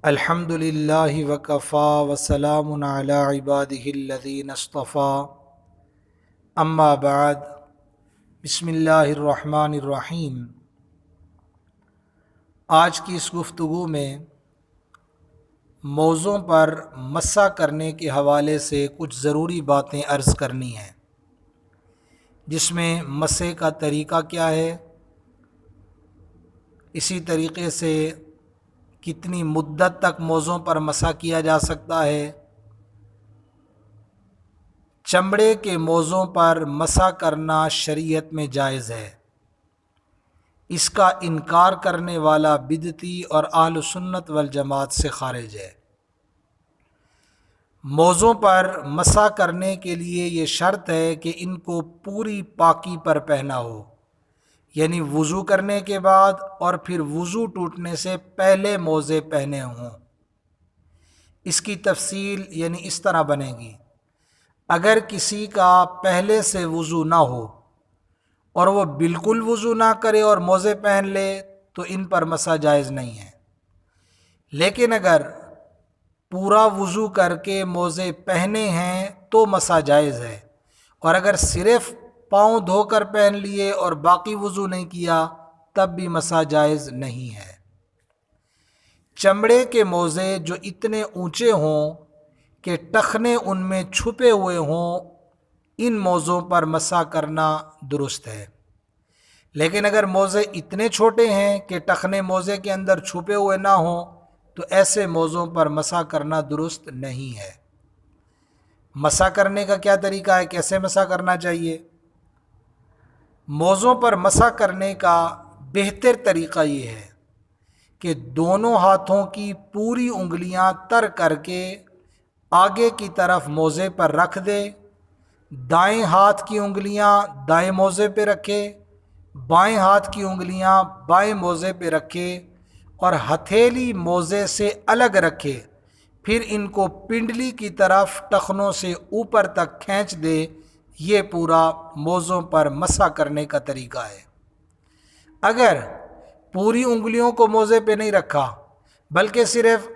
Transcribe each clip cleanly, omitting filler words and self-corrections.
الحمد للہ وکفا وسلام علی عبادہ الذین اصطفیٰ اما بعد بسم اللہ الرحمن الرحیم۔ آج کی اس گفتگو میں موضوع پر مسح کرنے کے حوالے سے کچھ ضروری باتیں عرض کرنی ہیں، جس میں مسح کا طریقہ کیا ہے، اسی طریقے سے کتنی مدت تک موضوع پر مسح کیا جا سکتا ہے، چمڑے کے موضوع پر مسح کرنا شریعت میں جائز ہے، اس کا انکار کرنے والا بدعتی اور اہل سنت والجماعت سے خارج ہے۔ موضوع پر مسح کرنے کے لیے یہ شرط ہے کہ ان کو پوری پاکی پر پہنا ہو، یعنی وضو کرنے کے بعد اور پھر وضو ٹوٹنے سے پہلے موزے پہنے ہوں۔ اس کی تفصیل یعنی اس طرح بنے گی: اگر کسی کا پہلے سے وضو نہ ہو اور وہ بالکل وضو نہ کرے اور موزے پہن لے تو ان پر مسح جائز نہیں ہے، لیکن اگر پورا وضو کر کے موزے پہنے ہیں تو مسح جائز ہے، اور اگر صرف پاؤں دھو کر پہن لیے اور باقی وضو نہیں کیا تب بھی مسح جائز نہیں ہے۔ چمڑے کے موزے جو اتنے اونچے ہوں کہ ٹخنے ان میں چھپے ہوئے ہوں، ان موزوں پر مسح کرنا درست ہے، لیکن اگر موزے اتنے چھوٹے ہیں کہ ٹخنے موزے کے اندر چھپے ہوئے نہ ہوں تو ایسے موزوں پر مسح کرنا درست نہیں ہے۔ مسح کرنے کا کیا طریقہ ہے، کیسے مسح کرنا چاہیے؟ موزوں پر مسح کرنے کا بہتر طریقہ یہ ہے کہ دونوں ہاتھوں کی پوری انگلیاں تر کر کے آگے کی طرف موزے پر رکھ دے، دائیں ہاتھ کی انگلیاں دائیں موزے پہ رکھے، بائیں ہاتھ کی انگلیاں بائیں موزے پہ رکھے اور ہتھیلی موزے سے الگ رکھے، پھر ان کو پنڈلی کی طرف ٹخنوں سے اوپر تک کھینچ دے۔ یہ پورا موزوں پر مسح کرنے کا طریقہ ہے۔ اگر پوری انگلیوں کو موزے پہ نہیں رکھا بلکہ صرف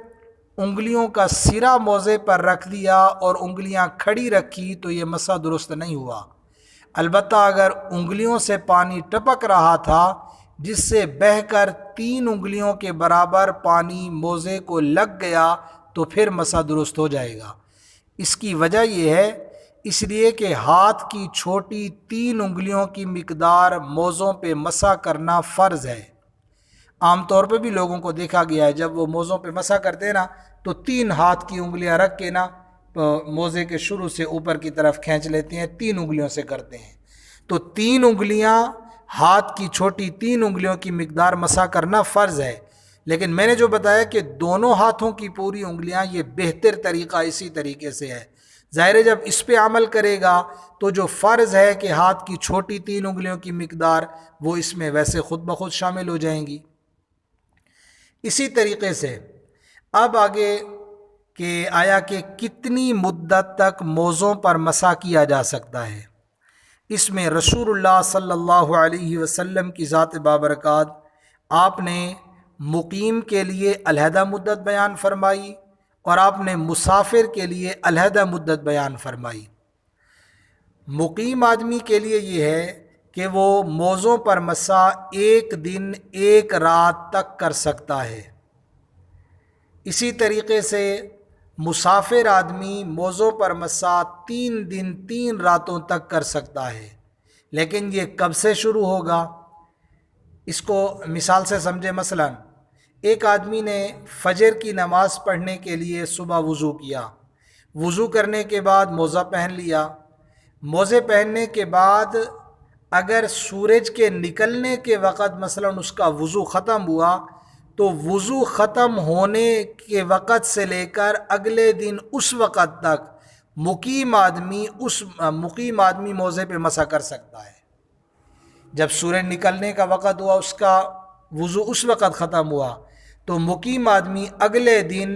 انگلیوں کا سرا موزے پر رکھ دیا اور انگلیاں کھڑی رکھی تو یہ مسح درست نہیں ہوا۔ البتہ اگر انگلیوں سے پانی ٹپک رہا تھا جس سے بہہ کر 3 انگلیوں کے برابر پانی موزے کو لگ گیا تو پھر مسح درست ہو جائے گا۔ اس کی وجہ یہ ہے اس لیے کہ ہاتھ کی چھوٹی 3 انگلیوں کی مقدار موزوں پہ مسح کرنا فرض ہے۔ عام طور پہ بھی لوگوں کو دیکھا گیا ہے جب وہ موزوں پہ مسح کرتے ہیں نا تو 3 ہاتھ کی انگلیاں رکھ کے نا موزے کے شروع سے اوپر کی طرف کھینچ لیتے ہیں، 3 انگلیوں سے کرتے ہیں۔ تو 3 انگلیاں، ہاتھ کی چھوٹی 3 انگلیوں کی مقدار مسح کرنا فرض ہے، لیکن میں نے جو بتایا کہ دونوں ہاتھوں کی پوری انگلیاں، یہ بہتر طریقہ اسی طریقے سے ہے۔ ظاہر ہے جب اس پہ عمل کرے گا تو جو فرض ہے کہ ہاتھ کی چھوٹی 3 انگلیوں کی مقدار وہ اس میں ویسے خود بخود شامل ہو جائیں گی۔ اسی طریقے سے اب آگے کہ آیا کہ کتنی مدت تک موزوں پر مسح کیا جا سکتا ہے، اس میں رسول اللہ صلی اللہ علیہ وسلم کی ذات بابرکات آپ نے مقیم کے لیے علیحدہ مدت بیان فرمائی اور آپ نے مسافر کے لیے علیحدہ مدت بیان فرمائی۔ مقیم آدمی کے لیے یہ ہے کہ وہ موزوں پر مسح 1 دن 1 رات تک کر سکتا ہے۔ اسی طریقے سے مسافر آدمی موزوں پر مسح 3 دن 3 راتوں تک کر سکتا ہے، لیکن یہ کب سے شروع ہوگا؟ اس کو مثال سے سمجھے۔ مثلا ایک آدمی نے فجر کی نماز پڑھنے کے لیے صبح وضو کیا، وضو کرنے کے بعد موزہ پہن لیا، موزے پہننے کے بعد اگر سورج کے نکلنے کے وقت مثلا اس کا وضو ختم ہوا تو وضو ختم ہونے کے وقت سے لے کر اگلے دن اس وقت تک مقیم آدمی موزے پہ مسح کر سکتا ہے۔ جب سورج نکلنے کا وقت ہوا، اس کا وضو اس وقت ختم ہوا تو مقیم آدمی اگلے دن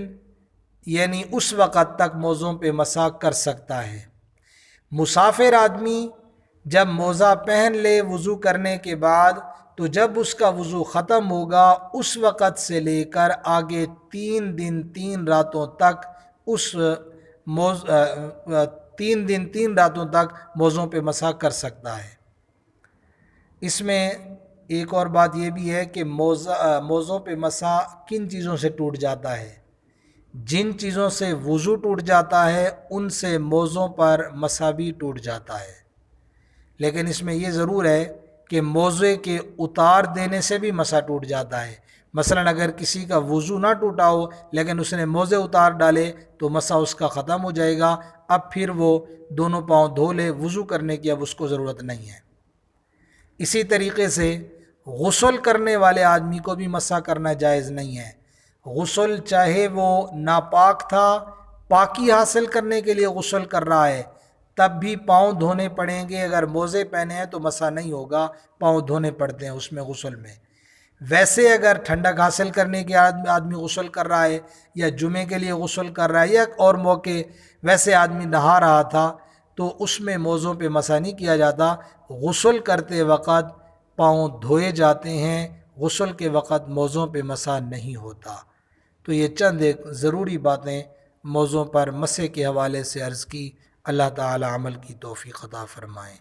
یعنی اس وقت تک موزوں پہ مسح کر سکتا ہے۔ مسافر آدمی جب موزہ پہن لے وضو کرنے کے بعد تو جب اس کا وضو ختم ہوگا اس وقت سے لے کر آگے 3 دن 3 راتوں تک اس 3 دن 3 راتوں تک موزوں پہ مسح کر سکتا ہے۔ اس میں ایک اور بات یہ بھی ہے کہ موزوں پہ مسح کن چیزوں سے ٹوٹ جاتا ہے؟ جن چیزوں سے وضو ٹوٹ جاتا ہے ان سے موزوں پر مسح بھی ٹوٹ جاتا ہے، لیکن اس میں یہ ضرور ہے کہ موزے کے اتار دینے سے بھی مسح ٹوٹ جاتا ہے۔ مثلا اگر کسی کا وضو نہ ٹوٹا ہو لیکن اس نے موزے اتار ڈالے تو مسح اس کا ختم ہو جائے گا، اب پھر وہ دونوں پاؤں دھو لے، وضو کرنے کی اب اس کو ضرورت نہیں ہے۔ اسی طریقے سے غسل کرنے والے آدمی کو بھی مسح کرنا جائز نہیں ہے۔ غسل چاہے وہ ناپاک تھا، پاکی حاصل کرنے کے لیے غسل کر رہا ہے، تب بھی پاؤں دھونے پڑیں گے۔ اگر موزے پہنے ہیں تو مسح نہیں ہوگا، پاؤں دھونے پڑتے ہیں اس میں غسل میں۔ ویسے اگر ٹھنڈک حاصل کرنے کے آدمی غسل کر رہا ہے یا جمعے کے لیے غسل کر رہا ہے یا اور موقع ویسے آدمی نہا رہا تھا تو اس میں موزوں پہ مسح نہیں کیا جاتا۔ غسل کرتے وقت پاؤں دھوئے جاتے ہیں، غسل کے وقت موزوں پہ مسح نہیں ہوتا۔ تو یہ چند ایک ضروری باتیں موزوں پر مسح کے حوالے سے عرض کی۔ اللہ تعالی عمل کی توفیق عطا فرمائیں۔